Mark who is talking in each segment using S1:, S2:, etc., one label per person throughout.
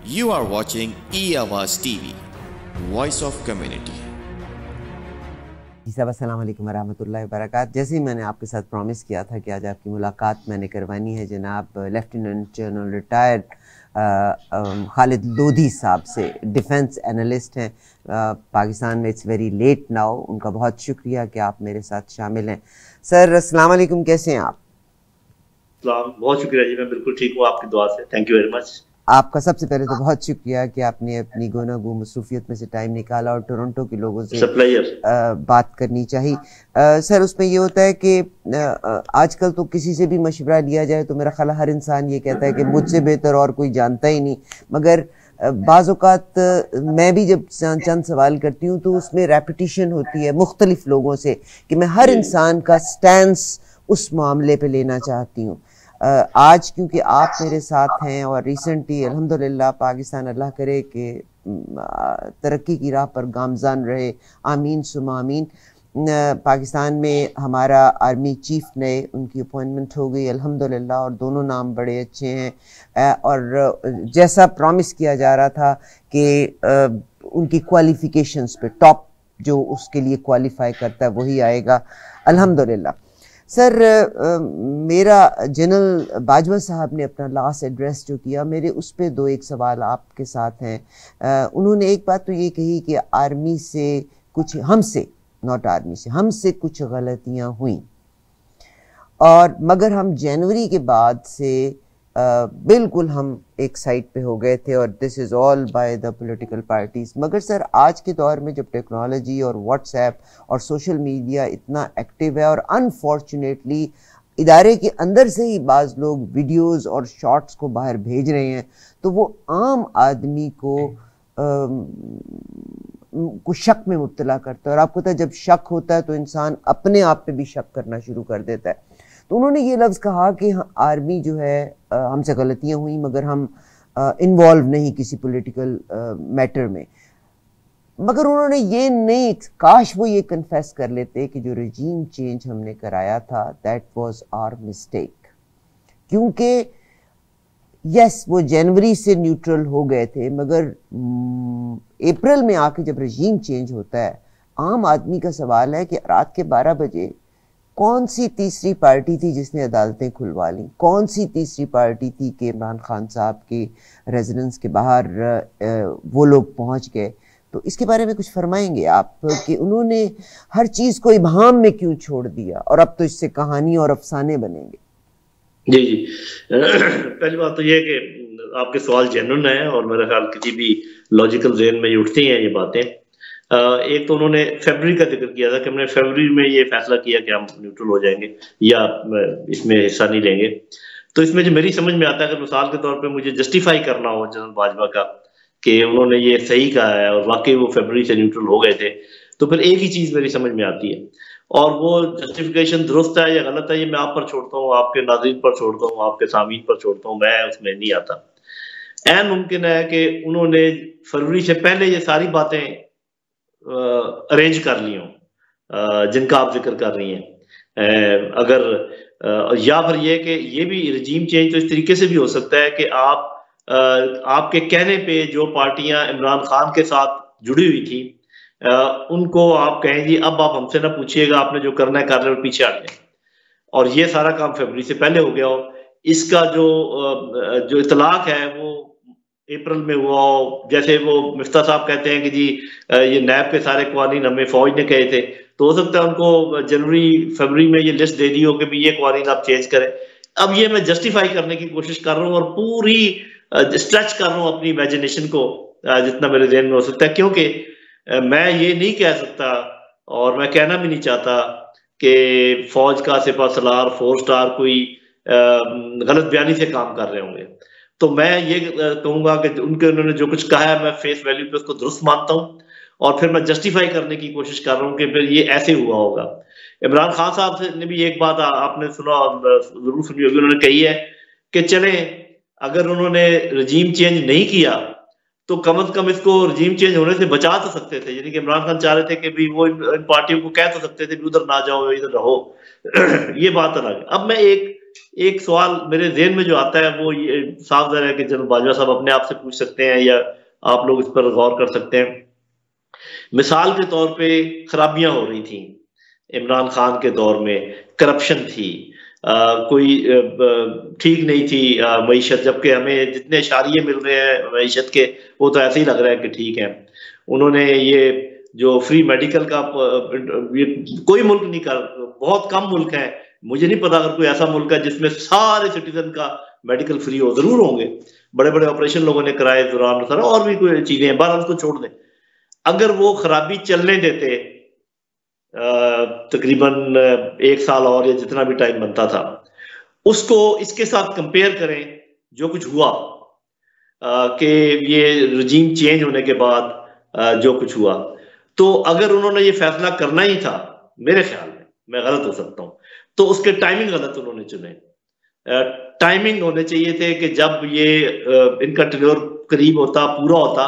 S1: You are watching E-Awaaz TV, Voice of Community.
S2: जी साहब, अस्सलाम वालेकुम वरहमतुल्लाहि वबरकात। जैसे ही मैंने आपके साथ प्रॉमिस किया था कि आज आपकी मुलाकात मैंने करवानी है जनाब lieutenant general retired Khalid Lodhi sahab से, डिफेंस एनालिस्ट हैं पाकिस्तान में। It's very late now. उनका बहुत शुक्रिया कि आप मेरे साथ शामिल हैं। सर अस्सलाम वालेकुम, कैसे हैं आप?
S3: बहुत शुक्रिया जी, मैं बिल्कुल ठीक हूँ आपकी दुआ से। Thank you very much.
S2: आपका सबसे पहले तो बहुत शुक्रिया कि आपने अपनी गोनागो मसरूफियत में से टाइम निकाला और टोरंटो के लोगों से बात करनी चाहिए। सर उसमें ये होता है कि आजकल तो किसी से भी मशवरा लिया जाए तो मेरा ख्याल हर इंसान ये कहता है कि मुझसे बेहतर और कोई जानता ही नहीं, मगर बाज़ औक़ात मैं भी जब चंद सवाल करती हूँ तो उसमें रेपिटिशन होती है मुख्तलिफ लोगों से कि मैं हर इंसान का स्टैंस उस मामले पे लेना चाहती हूँ। आज क्योंकि आप मेरे साथ हैं और रिसेंटली अल्हम्दुलिल्लाह पाकिस्तान अल्लाह करे कि तरक्की की राह पर गामज़ान रहे, आमीन सुमा आमीन। पाकिस्तान में हमारा आर्मी चीफ नए उनकी अपॉइंटमेंट हो गई अल्हम्दुलिल्लाह, और दोनों नाम बड़े अच्छे हैं। और जैसा प्रॉमिस किया जा रहा था कि उनकी क्वालिफ़िकेशंस पे टॉप जो उसके लिए क्वालिफाई करता है वही आएगा अल्हम्दुलिल्लाह। सर मेरा जनरल बाजवा साहब ने अपना लास्ट एड्रेस जो किया, मेरे उस पे दो एक सवाल आपके साथ हैं। उन्होंने एक बात तो ये कही कि आर्मी से कुछ, हमसे नॉट आर्मी से, हमसे कुछ गलतियां हुई, और मगर हम जनवरी के बाद से बिल्कुल हम एक साइड पे हो गए थे और this is all by the political parties. मगर सर आज के दौर में जब टेक्नोलॉजी और व्हाट्सएप और सोशल मीडिया इतना एक्टिव है और अनफॉर्चुनेटली इदारे के अंदर से ही बाज़ लोग वीडियोस और शॉर्ट्स को बाहर भेज रहे हैं, तो वो आम आदमी को शक में मुब्तला करता है। और आपको पता है जब शक होता है तो इंसान अपने आप पे भी शक करना शुरू कर देता है। तो उन्होंने ये लफ्ज़ कहा कि आर्मी जो है हमसे गलतियां हुई मगर हम इन्वॉल्व नहीं किसी पॉलिटिकल मैटर में। मगर उन्होंने ये नहीं, काश वो ये कन्फेस कर लेते कि जो रजीम चेंज हमने कराया था दैट वाज आवर मिस्टेक। क्योंकि यस वो जनवरी से न्यूट्रल हो गए थे, मगर अप्रैल में आके जब रजीम चेंज होता है, आम आदमी का सवाल है कि रात के 12 बजे कौन सी तीसरी पार्टी थी जिसने अदालतें खुलवा ली? कौन सी तीसरी पार्टी थी कि इमरान खान साहब के रेजिडेंस के बाहर वो लोग पहुंच गए? तो इसके बारे में कुछ फरमाएंगे आप कि उन्होंने हर चीज को इबहम में क्यों छोड़ दिया और अब तो इससे कहानी और अफसाने बनेंगे?
S3: जी जी पहली बात तो ये है कि आपके सवाल जेन्युइन है और मेरे ख्याल किसी भी लॉजिकल ज़हन में उठती हैं ये बातें। एक तो उन्होंने फरवरी का जिक्र किया था कि हमने फरवरी में ये फैसला किया कि हम न्यूट्रल हो जाएंगे या इसमें हिस्सा नहीं लेंगे। तो इसमें जो मेरी समझ में आता है, अगर मिसाल के तौर पे मुझे जस्टिफाई करना हो जनरल बाजवा का कि उन्होंने ये सही कहा है और वाकई वो फरवरी से न्यूट्रल हो गए थे, तो फिर एक ही चीज़ मेरी समझ में आती है, और वो जस्टिफिकेशन दुरुस्त है या गलत है ये मैं आप पर छोड़ता हूँ, आपके नाज़रीन पर छोड़ता हूँ, आपके सामीन पर छोड़ता हूँ, मैं उसमें नहीं आता। ऐन मुमकिन है कि उन्होंने फरवरी से पहले ये सारी बातें अरेंज कर ली हों जिनका आप जिक्र कर रही हैं। अगर या फिर ये कि ये भी रजीम चेंज तो इस तरीके से भी हो सकता है कि आप आपके कहने पे जो पार्टियां इमरान खान के साथ जुड़ी हुई थी उनको आप कहें जी अब आप हमसे ना पूछिएगा, आपने जो करना है कर रहे हो, पीछे हट जाए, और ये सारा काम फरवरी से पहले हो गया हो। इसका जो इतलाक है वो अप्रैल में हुआ हो, जैसे वो मिफ्ता साहब कहते हैं कि जी ये नैब के सारे कवानीन हमें फौज ने कहे थे, तो हो सकता है उनको जनवरी फरवरी में ये लिस्ट दे दी हो कि भी ये कवानीन आप चेंज करें। अब ये मैं जस्टिफाई करने की कोशिश कर रहा हूँ और पूरी स्ट्रेच कर रहा हूँ अपनी इमेजिनेशन को जितना मेरे ज़हन में हो सकता है, क्योंकि मैं ये नहीं कह सकता और मैं कहना भी नहीं चाहता कि फौज का सिपह सलार 4 स्टार कोई गलत बयानी से काम कर रहे होंगे। तो मैं ये कहूंगा कि उन्होंने जो कुछ कहा है मैं फेस वैल्यू पे उसको दुरुस्त मानता हूँ, और फिर मैं जस्टिफाई करने की कोशिश कर रहा हूँ कि फिर ये ऐसे हुआ होगा। इमरान खान साहब ने भी एक बात आपने सुना, जरूर सुनी होगी, उन्होंने कही है कि चले अगर उन्होंने रजीम चेंज नहीं किया तो कम से कम इसको रजीम चेंज होने से बचा तो सकते थे। यानी कि इमरान खान चाह रहे थे कि भी वो इन पार्टियों को कह तो सकते थे भी उधर ना जाओ इधर रहो ये बात अलग है। अब मैं एक एक सवाल मेरे ज़हन में जो आता है वो ये साफ ज़ाहिर है कि जनरल बाजवा साहब अपने आप से पूछ सकते हैं या आप लोग इस पर गौर कर सकते हैं। मिसाल के तौर पे खराबियां हो रही थी इमरान खान के दौर में, करप्शन थी, कोई ठीक नहीं थी मईशत, जबकि हमें जितने इशारिये मिल रहे हैं मईशत के वो तो ऐसे ही लग रहा है कि ठीक है। उन्होंने ये जो फ्री मेडिकल का ये कोई मुल्क नहीं कर, बहुत कम मुल्क है, मुझे नहीं पता अगर कोई ऐसा मुल्क है जिसमें सारे सिटीजन का मेडिकल फ्री हो, जरूर होंगे, बड़े बड़े ऑपरेशन लोगों ने कराए दौरान, और भी कोई चीजें हैं, बार उसको छोड़ दें। अगर वो खराबी चलने देते तकरीबन 1 साल और या जितना भी टाइम बनता था, उसको इसके साथ कंपेयर करें जो कुछ हुआ कि ये रजीम चेंज होने के बाद जो कुछ हुआ, तो अगर उन्होंने ये फैसला करना ही था, मेरे ख्याल में, मैं गलत हो सकता हूं, तो उसके टाइमिंग गलत उन्होंने चुने। टाइमिंग होने चाहिए थे कि जब ये इनका टेन्योर करीब होता, पूरा होता,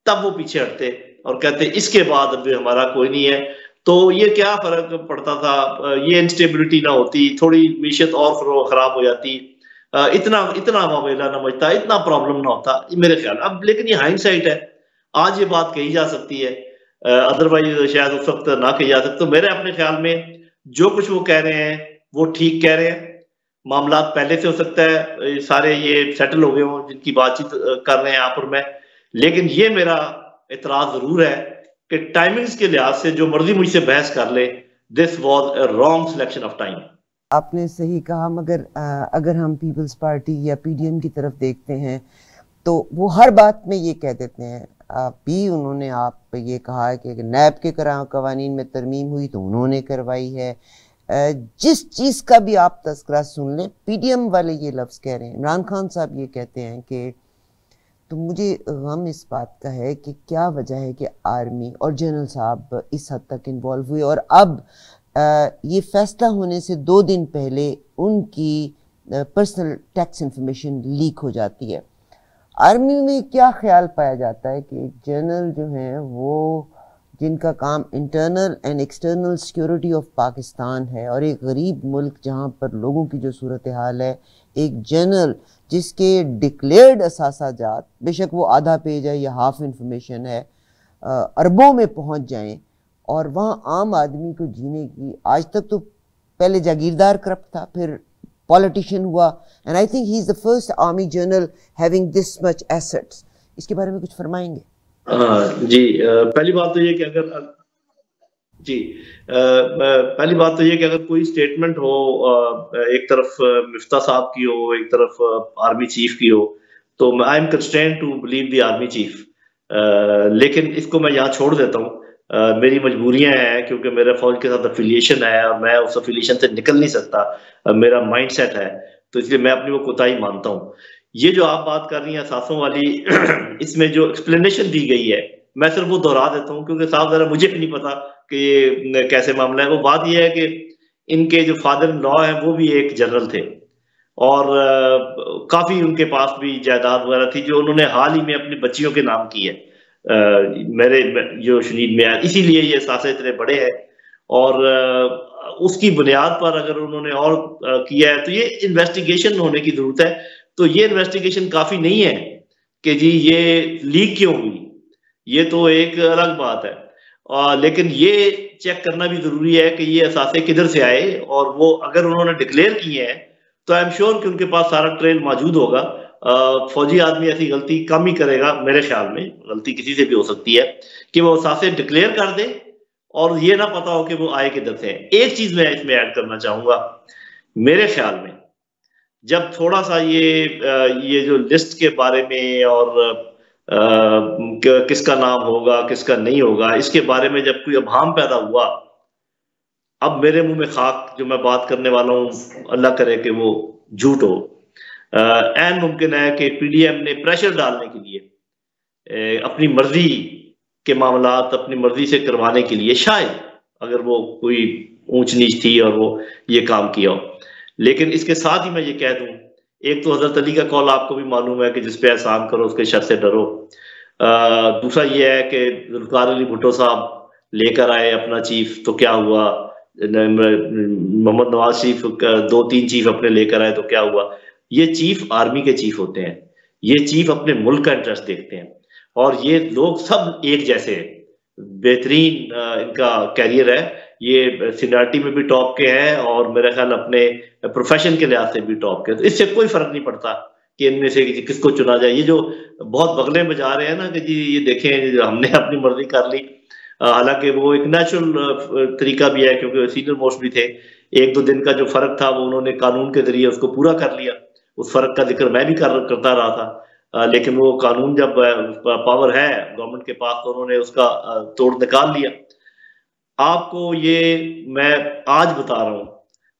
S3: तब वो पीछे हटते और कहते इसके बाद अभी हमारा कोई नहीं है, तो ये क्या फर्क पड़ता था, ये इंस्टेबिलिटी ना होती, थोड़ी मीशत और खराब हो जाती, इतना मामला ना मचता, इतना प्रॉब्लम ना होता, मेरे ख्याल। अब लेकिन ये हाइंडसाइट है, आज ये बात कही जा सकती है, अदरवाइज शायद उस वक्त ना कही जा सकती। तो मेरे अपने ख्याल में जो कुछ वो कह रहे हैं वो ठीक कह रहे हैं, मामला पहले से हो सकता है सारे ये सेटल हो गए हों जिनकी बातचीत कर रहे हैं आप और मैं, लेकिन ये मेरा एतराज जरूर है कि टाइमिंग्स के लिहाज से जो मर्जी मुझसे बहस कर ले, this was a wrong selection of time.
S2: आपने सही कहा, मगर अगर हम पीपल्स पार्टी या पीडीएम की तरफ देखते हैं तो वो हर बात में ये कह देते हैं, भी उन्होंने आप ये कहा कि नैब के कवानीन में तरमीम हुई तो उन्होंने करवाई है, जिस चीज़ का भी आप तस्करा सुन लें पीडीएम वाले ये लफ्ज़ कह रहे हैं। इमरान खान साहब ये कहते हैं कि, तो मुझे गम इस बात का है कि क्या वजह है कि आर्मी और जनरल साहब इस हद तक इन्वॉल्व हुए और अब ये फैसला होने से 2 दिन पहले उनकी पर्सनल टैक्स इंफॉर्मेशन लीक हो जाती है। आर्मी में क्या ख्याल पाया जाता है कि जनरल जो हैं वो जिनका काम internal and external security of Pakistan है और एक गरीब मुल्क जहाँ पर लोगों की जो सूरत हाल है, एक जनरल जिसके डिक्लेयर्ड असासाजात, बेशक वो आधा पेज है या हाफ इंफॉर्मेशन है, अरबों में पहुँच जाएं और वहाँ आम आदमी को जीने की, आज तक तो पहले जागीरदार करप्ट था, फिर पॉलिटिशियन हुआ, and I think he is the first army general having this much assets. इसके बारे में कुछ फरमाएंगे?
S3: जी, पहली बात तो ये कि पहली बात तो ये कि अगर कोई स्टेटमेंट हो, एक तरफ मिफ्ता साहब की हो, एक तरफ आर्मी चीफ की हो, तो I am constrained to believe the army chief, लेकिन इसको मैं यहाँ छोड़ देता हूँ। मेरी मजबूरियां हैं क्योंकि मेरा फौज के साथ अफिलिएशन है और मैं उस अफिलिएशन से निकल नहीं सकता, मेरा माइंड सेट है, तो इसलिए मैं अपनी वो कोताही मानता हूँ। ये जो आप बात कर रही हैं असासों वाली, इसमें जो एक्सप्लेनेशन दी गई है मैं सिर्फ वो दोहरा देता हूँ क्योंकि साहब जरा मुझे भी नहीं पता कि ये कैसे मामला है। वो बात ये है कि इनके जो फादर इन लॉ है वो भी एक जनरल थे और काफी उनके पास भी जायदाद वगैरह थी जो उन्होंने हाल ही में अपनी बच्चियों के नाम की है, मेरे जो शनीद में आया, इसीलिए ये सासे इतने बड़े हैं और उसकी बुनियाद पर अगर उन्होंने और किया है तो ये इन्वेस्टिगेशन होने की जरूरत है। तो ये इन्वेस्टिगेशन काफी नहीं है कि जी ये लीक क्यों हुई, ये तो एक अलग बात है, लेकिन ये चेक करना भी जरूरी है कि ये असासे किधर से आए, और वो अगर उन्होंने डिक्लेयर किए हैं तो आई एम श्योर कि उनके पास सारा ट्रेल मौजूद होगा। फौजी आदमी ऐसी गलती कम ही करेगा, मेरे ख्याल में गलती किसी से भी हो सकती है कि वो असासे डिक्लेयर कर दे और ये ना पता हो कि वो आए किधर से। एक चीज मैं इसमें ऐड करना चाहूंगा, मेरे ख्याल में जब थोड़ा सा ये जो लिस्ट के बारे में और किसका नाम होगा किसका नहीं होगा इसके बारे में जब कोई अभाम पैदा हुआ, अब मेरे मुंह में खाक जो मैं बात करने वाला हूं, अल्लाह करे कि वो झूठ हो। ऐन मुमकिन है कि पीडीएम ने प्रेशर डालने के लिए अपनी मर्जी के मामलात अपनी मर्जी से करवाने के लिए, शायद अगर वो कोई ऊंच नीच थी और वो ये काम किया हो। लेकिन इसके साथ ही मैं ये कह दूं, एक तो हजरत अली का कौल आपको भी मालूम है कि जिस पे एहसान करो उसके शर से डरो। दूसरा ये है कि जुल्फिकार अली भुट्टो साहब लेकर आए अपना चीफ, तो क्या हुआ मोहम्मद नवाज शरीफ 2-3 चीफ अपने लेकर आए तो क्या हुआ? ये चीफ आर्मी के चीफ होते हैं, ये चीफ अपने मुल्क का इंटरेस्ट देखते हैं, और ये लोग सब एक जैसे हैं। बेहतरीन इनका कैरियर है, ये सीनियरिटी में भी टॉप के हैं और मेरा ख्याल अपने प्रोफेशन के लिहाज से भी टॉप के, तो इससे कोई फर्क नहीं पड़ता कि इनमें से किसको चुना जाए। ये जो बहुत बगले बजा रहे हैं ना कि जी ये देखें हमने अपनी मर्जी कर ली, हालांकि वो एक नेचुरल तरीका भी है क्योंकि सीनियर मोस्ट भी थे। 1-2 दिन का जो फर्क था वो उन्होंने कानून के जरिए उसको पूरा कर लिया, उस फर्क का जिक्र मैं भी करता रहा था, लेकिन वो कानून जब पावर है गवर्नमेंट के पास तो उन्होंने उसका तोड़ निकाल लिया। आपको ये मैं आज बता रहा हूँ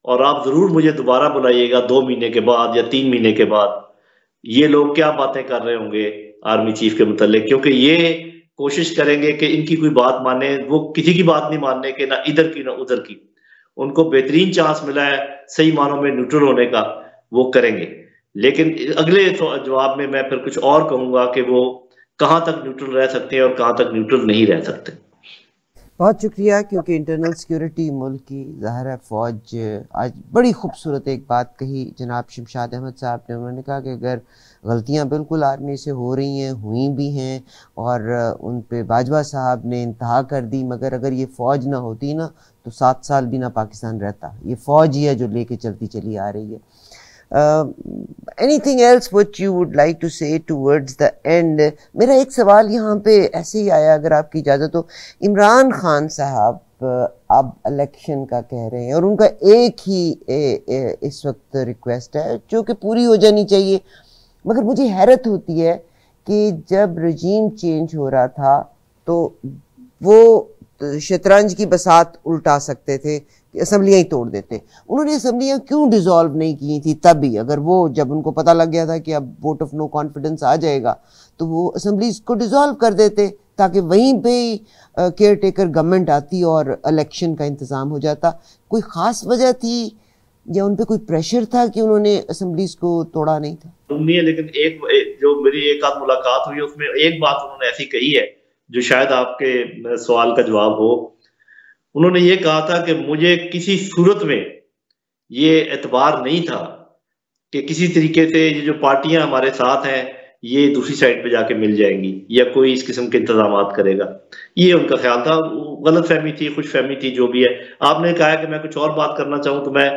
S3: और आप जरूर मुझे दोबारा बुलाइएगा 2 महीने के बाद या 3 महीने के बाद, ये लोग क्या बातें कर रहे होंगे आर्मी चीफ के मुतालिक, क्योंकि ये कोशिश करेंगे कि इनकी कोई बात माने, वो किसी की बात नहीं मानने के, ना इधर की ना उधर की। उनको बेहतरीन चांस मिला है सही मानों में न्यूट्रल होने का, वो करेंगे। लेकिन अगले जवाब में मैं फिर कुछ और कहूंगा कि वो कहां तक न्यूट्रल रह सकते हैं और कहां तक न्यूट्रल नहीं रह सकते।
S2: बहुत शुक्रिया, क्योंकि इंटरनल सिक्योरिटी मुल्क की ज़ाहिर है फ़ौज आज बड़ी खूबसूरत एक बात कही जनाब शमशाद अहमद साहब ने। उन्होंने कहा कि अगर गलतियां बिल्कुल आर्मी से हो रही हैं, हुई भी हैं, और उन पे बाजवा साहब ने इंतहा कर दी, मगर अगर ये फ़ौज ना होती ना तो 7 साल भी ना पाकिस्तान रहता। ये फ़ौज ही है जो लेके चलती चली आ रही है। anything else what you would like to say towards the end? मेरा एक सवाल यहाँ पे ऐसे ही आया, अगर आपकी इजाज़त हो। इमरान खान साहब अब इलेक्शन का कह रहे हैं और उनका एक ही इस वक्त रिक्वेस्ट है जो कि पूरी हो जानी चाहिए, मगर मुझे हैरत होती है कि जब रजीम चेंज हो रहा था तो वो शतरंज की बसात उल्टा सकते थे, असम्बलियाँ ही तोड़ देते। उन्होंने असम्बलियाँ क्यों डिसॉल्व नहीं की थी तब भी? अगर वो जब उनको पता लग गया था कि अब वोट ऑफ नो कॉन्फिडेंस आ जाएगा तो वो असम्बलीज को डिसॉल्व कर देते ताकि वहीं पे केयर टेकर गवर्नमेंट आती और इलेक्शन का इंतज़ाम हो जाता। कोई ख़ास वजह थी या उन पे कोई प्रेशर था कि उन्होंने असम्बलीज को तोड़ा नहीं था?
S3: नहीं है, लेकिन एक जो मेरी एक आध मुलाकात हुई उसमें एक बात उन्होंने ऐसी कही है जो शायद आपके सवाल का जवाब हो। उन्होंने ये कहा था कि मुझे किसी सूरत में ये एतबार नहीं था कि किसी तरीके से ये जो पार्टियां हमारे साथ हैं ये दूसरी साइड पे जाके मिल जाएंगी या कोई इस किस्म के इंतजाम करेगा। ये उनका ख्याल था, गलत फहमी थी, खुश फहमी थी, जो भी है। आपने कहा कि मैं कुछ और बात करना चाहूँ तो मैं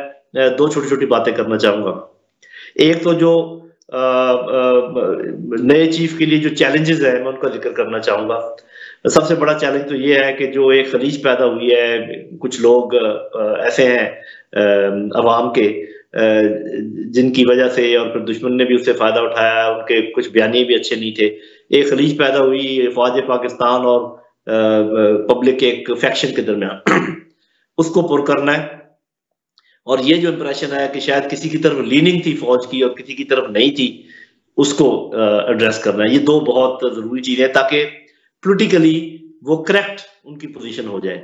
S3: 2 छोटी छोटी बातें करना चाहूंगा। एक तो जो नए चीफ के लिए जो चैलेंजेस है मैं उनका जिक्र करना चाहूंगा। सबसे बड़ा चैलेंज तो ये है कि जो एक खलीज पैदा हुई है, कुछ लोग ऐसे हैं अवाम के जिनकी वजह से, और फिर दुश्मन ने भी उससे फायदा उठाया, उनके कुछ बयानी भी अच्छे नहीं थे। एक खलीज पैदा हुई फौज पाकिस्तान और पब्लिक एक फैक्शन के दरमियान, उसको पुर करना है। और ये जो इंप्रेशन है कि शायद किसी की तरफ लीनिंग थी फौज की और किसी की तरफ नहीं थी, उसको एड्रेस करना है। ये 2 बहुत जरूरी चीजें हैं ताकि पोलिटिकली वो करेक्ट उनकी पोजीशन हो जाए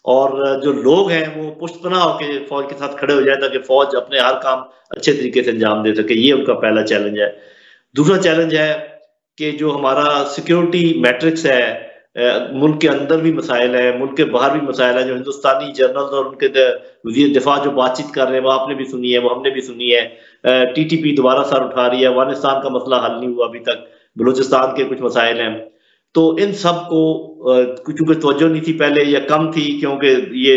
S3: और जो लोग हैं वो पुष्टपना होकर फौज के साथ खड़े हो जाए ताकि फौज अपने हर काम अच्छे तरीके से अंजाम दे सके। ये उनका पहला चैलेंज है। दूसरा चैलेंज है कि जो हमारा सिक्योरिटी मैट्रिक्स है, मुल्क के अंदर भी मसाइल है, मुल्क के बाहर भी मसाइल है। जो हिंदुस्तानी जर्नल्स और उनके वज़ीर दिफा जो बातचीत कर रहे हैं वो आपने भी सुनी है, वो हमने भी सुनी है। TTP दोबारा सर उठा रही है, अफगानिस्तान का मसला हल नहीं हुआ अभी तक, बलूचिस्तान के कुछ मसाइल हैं। तो इन सब को क्योंकि तवज्जो नहीं थी पहले या कम थी, क्योंकि ये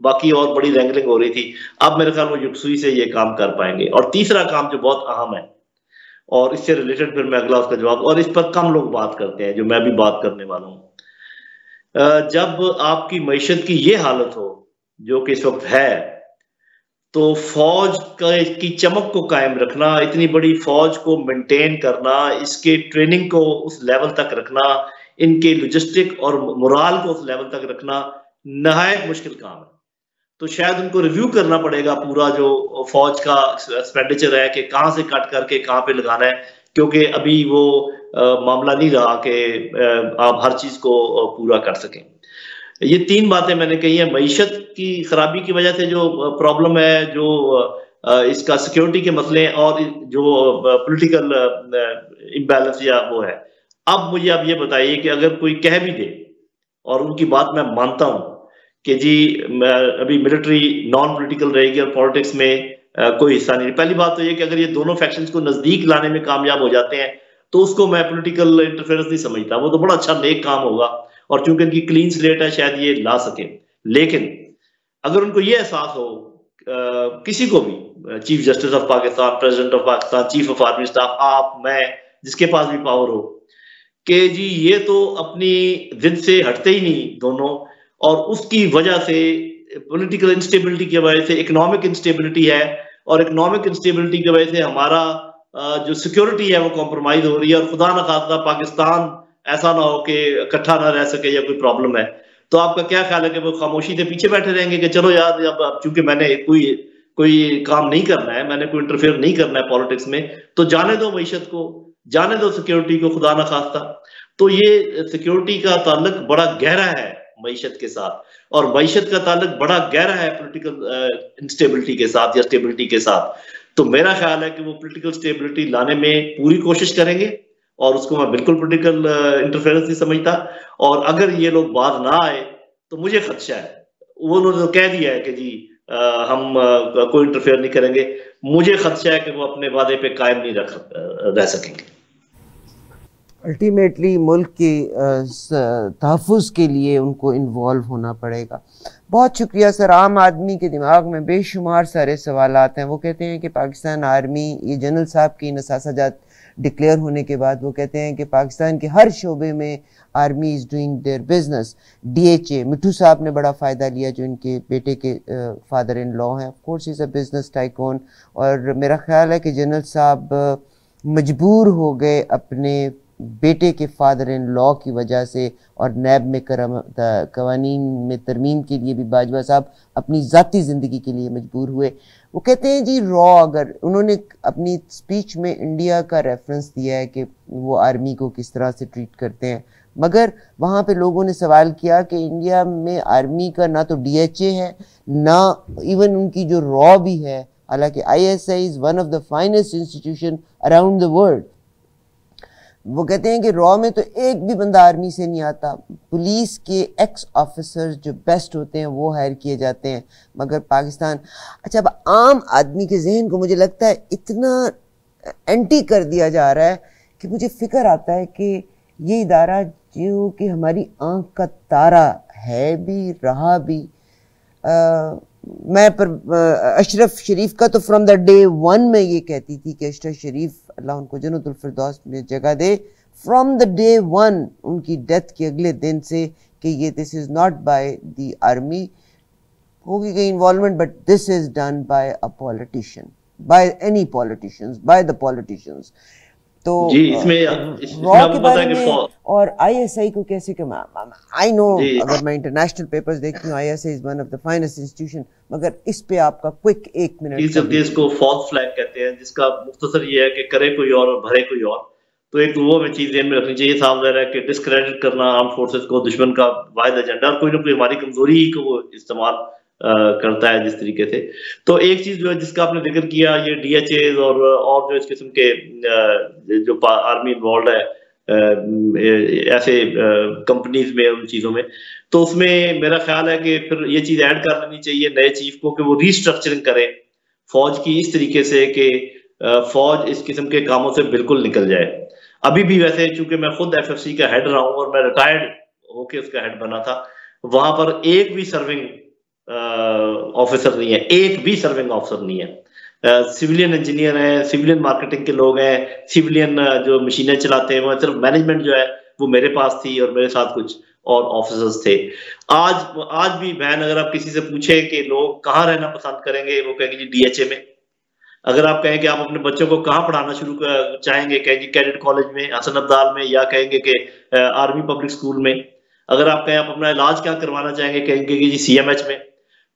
S3: बाकी और बड़ी रैंगलिंग हो रही थी, अब मेरे ख्याल वो युक्सुई से ये काम कर पाएंगे। और तीसरा काम जो बहुत अहम है और इससे रिलेटेड फिर मैं अगला उसका जवाब, और इस पर कम लोग बात करते हैं जो मैं भी बात करने वाला हूँ। जब आपकी मईशत की ये हालत हो जो कि इस वक्त है, तो फौज की चमक को कायम रखना, इतनी बड़ी फौज को मेंटेन करना, इसके ट्रेनिंग को उस लेवल तक रखना, इनके लॉजिस्टिक और मोराल को उस लेवल तक रखना नहायत मुश्किल काम है। तो शायद उनको रिव्यू करना पड़ेगा पूरा जो फौज का एक्सपेंडिचर है कि कहाँ से कट करके कहाँ पे लगाना है, क्योंकि अभी वो मामला नहीं रहा कि आप हर चीज को पूरा कर सकें। ये 3 बातें मैंने कही है। मईशत की खराबी की वजह से जो प्रॉब्लम है, जो इसका सिक्योरिटी के मसले और जो पॉलिटिकल इम्बैलेंस या वो है। अब मुझे आप ये बताइए कि अगर कोई कह भी दे, और उनकी बात मैं मानता हूं कि जी अभी मिलिट्री नॉन पॉलिटिकल रहेगी और पॉलिटिक्स में कोई हिस्सा नहीं। पहली बात तो ये कि अगर ये दोनों फैक्शंस को नजदीक लाने में कामयाब हो जाते हैं तो उसको मैं पॉलिटिकल इंटरफेरेंस नहीं समझता, वो तो बड़ा अच्छा नेक काम होगा और चूंकि इनकी क्लीन स्लेट है शायद ये ला सके। लेकिन अगर उनको ये एहसास हो किसी को भी, chief justice of Pakistan, president of Pakistan, chief of army staff, आप, मैं, जिसके पास भी पावर हो, कि जी ये तो अपनी जिद से हटते ही नहीं दोनों, और उसकी वजह से पॉलिटिकल इंस्टेबिलिटी की वजह से इकोनॉमिक इंस्टेबिलिटी है, और इकोनॉमिक इंस्टेबिलिटी की वजह से हमारा जो सिक्योरिटी है वो कॉम्प्रोमाइज हो रही है, और खुदा न खास्ता पाकिस्तान ऐसा ना हो कि इकट्ठा ना रह सके या कोई प्रॉब्लम है। तो आपका क्या ख्याल है कि वो खामोशी से पीछे बैठे रहेंगे कि चलो यार अब चूंकि मैंने कोई काम नहीं करना है, मैंने कोई इंटरफेयर नहीं करना है पॉलिटिक्स में, तो जाने दो मीशत को, जाने दो सिक्योरिटी को, खुदा ना खास्ता। तो ये सिक्योरिटी का ताल्लुक बड़ा गहरा है मईशत के साथ, और मईशत का ताल्लुक बड़ा गहरा है पॉलिटिकल इंस्टेबिलिटी के साथ या स्टेबिलिटी के साथ। तो मेरा ख्याल है कि वो पॉलिटिकल स्टेबिलिटी लाने में पूरी कोशिश करेंगे, और उसको मैं बिल्कुल पॉलिटिकल इंटरफेरेंस नहीं समझता। और अगर ये लोग बात ना आए तो मुझे खदशा है, वो उन्होंने तो कह दिया है कि जी हम कोई इंटरफेयर नहीं करेंगे, मुझे खदशा है कि वो अपने वादे पे कायम नहीं रह सकेंगे।
S2: अल्टीमेटली मुल्क के तहफ़्फ़ुज़ के लिए उनको इन्वॉल्व होना पड़ेगा। बहुत शुक्रिया सर। आम आदमी के दिमाग में बेशुमार सारे सवाल आते हैं। वो कहते हैं कि पाकिस्तान आर्मी, ये जनरल साहब की नसासाजात डिक्लेयर होने के बाद वो कहते हैं कि पाकिस्तान के हर शोबे में army is doing their business. DHA मिठू साहब ने बड़ा फ़ायदा लिया, जो इनके बेटे के फादर इन लॉ हैं। Of course is a business tycoon, और मेरा ख्याल है कि जनरल साहब मजबूर हो गए अपने बेटे के फादर इन लॉ की वजह से, और नैब में कवानीन में तरमीम के लिए भी बाजवा साहब अपनी ज़ाती ज़िंदगी के लिए मजबूर हुए। वो कहते हैं जी अगर उन्होंने अपनी स्पीच में इंडिया का रेफरेंस दिया है कि वो आर्मी को किस तरह से ट्रीट करते हैं, मगर वहाँ पे लोगों ने सवाल किया कि इंडिया में आर्मी का ना तो DHA है, ना इवन उनकी जो रॉ भी है, हालांकि ISI is one of the finest institution around the world. वो कहते हैं कि रॉ में तो एक भी बंदा आर्मी से नहीं आता, पुलिस के एक्स ऑफिसर्स जो बेस्ट होते हैं वो हायर किए जाते हैं, मगर पाकिस्तान, अच्छा अब आम आदमी के जहन को मुझे लगता है इतना एंटी कर दिया जा रहा है कि मुझे फिक्र आता है कि ये इदारा जो कि हमारी आंख का तारा है भी, रहा भी। मैं पर अशरफ शरीफ का तो फ्रॉम द डे वन में ये कहती थी कि अशरफ शरीफ, अल्लाह उनको जन्नतुल फिरदौस में जगह दे, फ्रॉम द डे वन उनकी डेथ के अगले दिन से, कि ये this is not by the army, होगी कहीं involvement, but this is done by a politician, by any politicians, by the politicians. तो
S3: जी इसमें
S2: रॉ के बारे में और ISI को कैसे कमा, आई नो अगर मैं इंटरनेशनल पेपर्स देखती हूँ ISI is one of the finest institution, मगर इस पे आपका क्विक 1 मिनट।
S3: इसको फॉल्स फ्लैग कहते हैं, जिसका मुख्तसर ये है कि करे कोई और भरे कोई और। तो एक वो में चीज ध्यान में रखनी चाहिए, साफ ज़ाहिर है कि डिस्क्रेडिट करना आर्म फोर्सेस को दुश्मन का वाहिद एजेंडा, और कोई ना कोई हमारी कमजोरी ही को वो इस्तेमाल करता है जिस तरीके से। तो एक चीज जो है जिसका आपने जिक्र किया, ये DHA और जो इस किस्म के जो आर्मी इन्वॉल्व है ऐसे कंपनीज में, उन चीजों में, तो उसमें मेरा ख्याल है कि फिर ये चीज ऐड कर लेनी चाहिए नए चीफ को कि वो रीस्ट्रक्चरिंग करें फौज की इस तरीके से कि फौज इस किस्म के कामों से बिल्कुल निकल जाए। अभी भी वैसे चूंकि मैं खुद FFC का हेड रहा हूँ और मैं रिटायर्ड होके उसका हेड बना था, वहां पर एक भी सर्विंग ऑफिसर नहीं है, एक भी सर्विंग ऑफिसर नहीं है। सिविलियन इंजीनियर हैं, सिविलियन मार्केटिंग के लोग हैं, सिविलियन जो मशीनें चलाते हैं, वो सिर्फ मैनेजमेंट जो है वो मेरे पास थी और मेरे साथ कुछ और ऑफिसर्स थे। आज भी बहन अगर आप किसी से पूछे कि लोग कहाँ रहना पसंद करेंगे, वो कहेंगे जी DHA में। अगर आप कहें कि आप अपने बच्चों को कहाँ पढ़ाना शुरू चाहेंगे, कहेंगे कैडेट कॉलेज में, हसन अब्दाल में, या कहेंगे कि आर्मी पब्लिक स्कूल में। अगर आप कहें आप अपना इलाज क्या करवाना चाहेंगे, कहेंगे कि जी CMH में।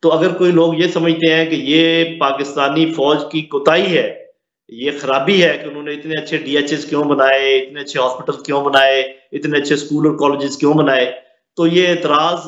S3: तो अगर कोई लोग ये समझते हैं कि ये पाकिस्तानी फौज की कोताही है, ये खराबी है कि उन्होंने इतने अच्छे DHS क्यों बनाए, इतने अच्छे हॉस्पिटल क्यों बनाए, इतने अच्छे स्कूल और कॉलेजेस क्यों बनाए, तो ये एतराज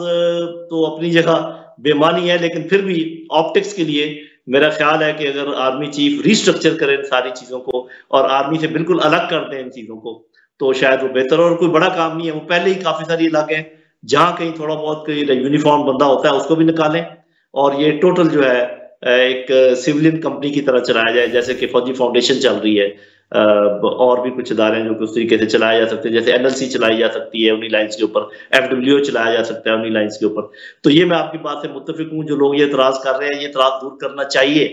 S3: तो अपनी जगह बेमानी है, लेकिन फिर भी ऑप्टिक्स के लिए मेरा ख्याल है कि अगर आर्मी चीफ रीस्ट्रक्चर करे इन सारी चीजों को और आर्मी से बिल्कुल अलग कर दें इन चीजों को, तो शायद वो बेहतर, और कोई बड़ा काम नहीं है। वो पहले ही काफी सारी अलग है, जहां कहीं थोड़ा बहुत कोई यूनिफॉर्म बंदा होता है उसको भी निकालें, और ये टोटल जो है एक सिविलियन कंपनी की तरह चलाया जाए, जैसे कि फौजी फाउंडेशन चल रही है, और भी कुछ इदारे हैं जो कि उस तरीके से चलाए जा सकते हैं, जैसे NLC चलाई जा सकती है उन्हीं लाइन्स के ऊपर, FWO चलाया जा सकता है उन्हीं लाइन्स के ऊपर। तो ये मैं आपकी बात से मुत्तफिक हूँ, जो लोग ये एतराज कर रहे हैं ये एतराज दूर करना चाहिए।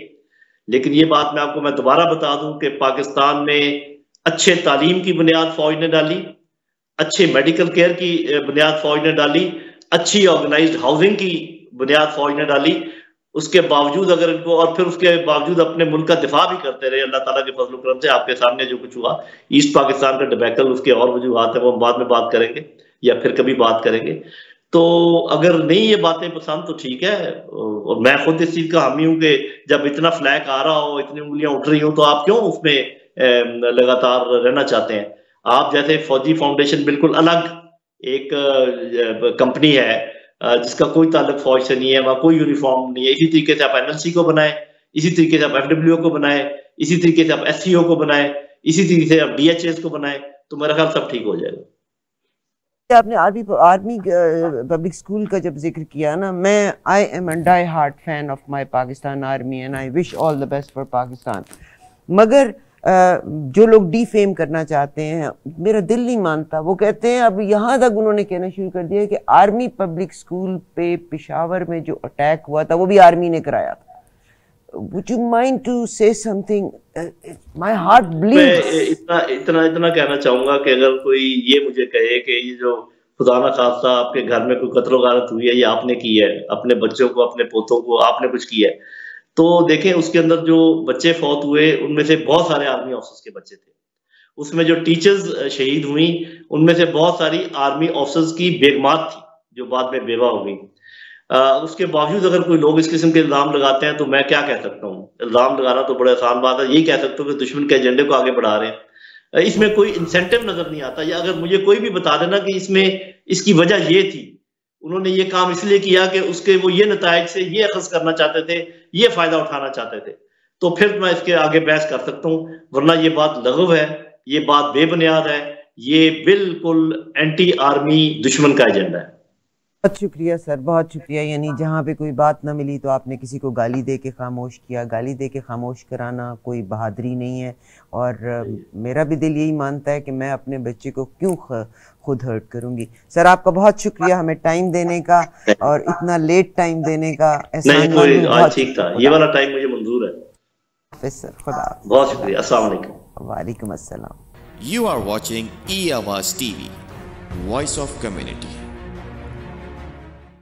S3: लेकिन ये बात मैं दोबारा बता दूं कि पाकिस्तान में अच्छे तालीम की बुनियाद फौज ने डाली, अच्छे मेडिकल केयर की बुनियाद फौज ने डाली, अच्छी ऑर्गेनाइज्ड हाउसिंग की बुनियाद फौज ने डाली। उसके बावजूद अगर इनको, और फिर उसके बावजूद अपने मुल्क का दिफा भी करते रहे, अल्लाह ताला के फजल करम से आपके सामने जो कुछ हुआ ईस्ट पाकिस्तान का डिबैकल, उसके और वजूहात है वो हम बाद में बात करेंगे या फिर कभी बात करेंगे। तो अगर नहीं ये बातें पसंद तो ठीक है, और मैं खुद इस चीज का हामी हूं कि जब इतना फ्लैग आ रहा हो, इतनी उंगलियां उठ रही हो, तो आप क्यों उसमें लगातार रहना चाहते हैं? आप जैसे फौजी फाउंडेशन बिल्कुल अलग एक कंपनी है जिसका कोई ताल्लुक फौज से नहीं है, वहां कोई यूनिफॉर्म नहीं है। इसी तरीके से आप NLC को बनाए, इसी तरीके से आप FWO को बनाए, इसी तरीके से आप SCO को बनाए, इसी तरीके से आप DHS को बनाए, तो मेरा ख्याल सब ठीक हो जाएगा।
S2: आपने आर्मी पब्लिक स्कूल का जब जिक्र किया ना, मैं I am a die hard fan of my Pakistan army and I wish all the best for Pakistan. मगर जो लोग डिफेम करना चाहते हैं, मेरा दिल नहीं मानता। वो कहते हैं, अब यहाँ तक उन्होंने कहना शुरू कर दिया कि आर्मी पब्लिक स्कूल पे पेशावर में जो अटैक हुआ था वो भी आर्मी ने कराया था। Would you mind to say something? My heart bleeds.
S3: मैं इतना कहना चाहूंगा कि अगर कोई ये मुझे कहे कि ये जो खुदा ना खास्ता आपके घर में कोई कत्ल गारत हुई है, ये आपने की है, अपने बच्चों को, अपने पोतों को आपने कुछ किया है, तो देखें उसके अंदर जो बच्चे फौत हुए उनमें से बहुत सारे आर्मी ऑफिसर्स के बच्चे थे। उसमें जो टीचर्स शहीद हुई उनमें से बहुत सारी आर्मी ऑफिसर्स की बेगमात थी जो बाद में बेवा हो गई। उसके बावजूद अगर कोई लोग इस किस्म के इल्जाम लगाते हैं तो मैं क्या कह सकता हूँ? इल्जाम लगाना तो बड़ा आसान बात है, यही कह सकता हूँ कि दुश्मन के एजेंडे को आगे बढ़ा रहे हैं। इसमें कोई इंसेंटिव नजर नहीं आता, या अगर मुझे कोई भी बता देना कि इसमें इसकी वजह ये थी, उन्होंने ये काम इसलिए किया कि उसके वो ये नतायज से ये अखज़ करना चाहते थे, ये फायदा उठाना चाहते थे, तो फिर मैं इसके आगे बहस कर सकता हूँ। वरना ये बात लग़व है, ये बात बेबुनियाद है, ये बिल्कुल एंटी आर्मी दुश्मन का एजेंडा है।
S2: बहुत शुक्रिया सर, बहुत शुक्रिया। यानी जहाँ पे कोई बात ना मिली तो आपने किसी को गाली दे के खामोश किया। गाली दे के खामोश कराना कोई बहादुरी नहीं है, और मेरा भी दिल यही मानता है कि मैं अपने बच्चे को क्यों खुद हर्ट करूंगी। सर आपका बहुत शुक्रिया हमें टाइम देने का, और इतना लेट टाइम देने का।
S3: नहीं, ठीक था, ये वाला टाइम मुझे मंजूर है।
S2: सर खुदा,
S3: बहुत शुक्रिया। अस्सलाम वालेकुम।
S2: वालेकुम अस्सलाम।
S1: You are watching E-Awaz TV, Voice of Community.